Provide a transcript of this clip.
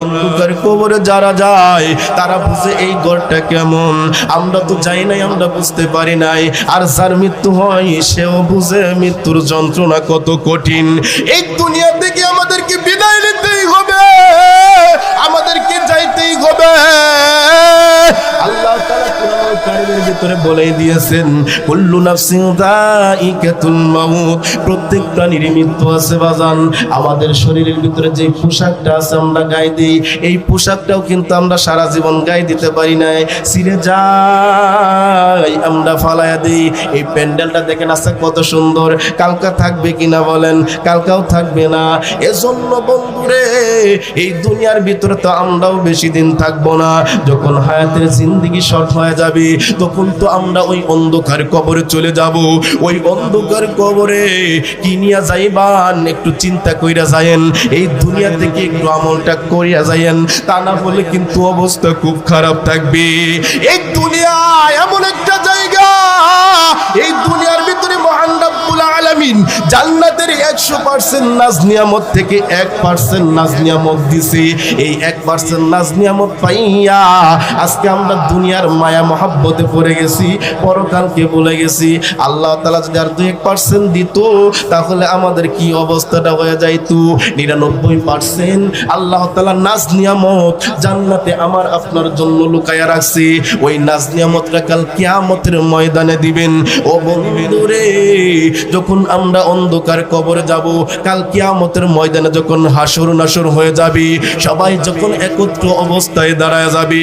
অন্ধকার কবরে যারা যায় তারা বুঝে এই ঘরটা কেমন। আমরা তো যাই নাই, আমরা বুঝতে পারি নাই। আর যার মৃত্যু হয় সেও বুঝে মৃত্যুর যন্ত্রণা কত কঠিন। এই দুনিয়া থেকে আমাদেরকে বিদায় নিতেই হবে, আমাদেরকে যাইতেই হবে। আল্লাহ তাআলা কোরআনুল কারীমের ভিতরে বলেই দিয়েছেন, কুল্লু নাফসিন যায়িকাতুল মাউত, প্রত্যেক প্রাণীর মৃত্যু আছে বাজান। আমাদের শরীরের ভিতরে যে পোশাকটা আছে আমরা গায়ে দিই, এই পোশাকটাও কিন্তু আমরা সারা জীবন গায়ে দিতে পারি না, ছিঁড়ে যায়, আমরা ফালায়া দিই। এই প্যান্ডেলটা দেখেন আছে কত সুন্দর, কালকা থাকবে কিনা বলেন? কালকাও থাকবে না। এজন্য বন্ধুরে, এই দুনিয়ার ভিতরে তো আমরাও বেশি দিন থাকবো না। যখন হায়াতের জিন্দেগি শর্ট হয়ে যাবে তখন তো আমরা ওই অন্ধকার কবরে চলে যাব। ওই অন্ধকার কবরে কি নিয়ে যাইবান একটু চিন্তা কইরা যায়েন, এই দুনিয়া থেকে একটু আমলটা করিয়া যায়েন, তা না বলে কিন্তু অবস্থা খুব খারাপ থাকবে। এই দুনিয়া এমন একটা জায়গা, এই দুনিয়ার ভিতরে মহান রব্বুল আলামিন জান্নাতের 100% নাজ নিয়ামত থেকে 1% নাজ নিয়ামত দিছে। এই 1% নাজ নিয়ামত পাইয়া আজকে আমরা দুনিয়ার মায়া মহাব্বতে পড়ে গেছি, পরকালকে ভুলে গেছি। আল্লাহ তাআলা যদি আর 2% দিত তাহলে আমাদের কি অবস্থাটা হয়ে যাইতো। 99% আল্লাহ তাআলা নাজ নিয়ামত জান্নাতে আমার আপনার জন্য লুকায়া রাখছে। ওই নাজ নিয়ামতটা কাল কিয়ামতের ময়দানে দিবেন। ও বন্ধুরে, যখন আমরা অন্ধকার কবরে যাব, কাল কিয়ামতের ময়দানে যখন হাসর নাসর হয়ে যাবে, সবাই যখন একত্র অবস্থায় দাঁড়ায় যাবে,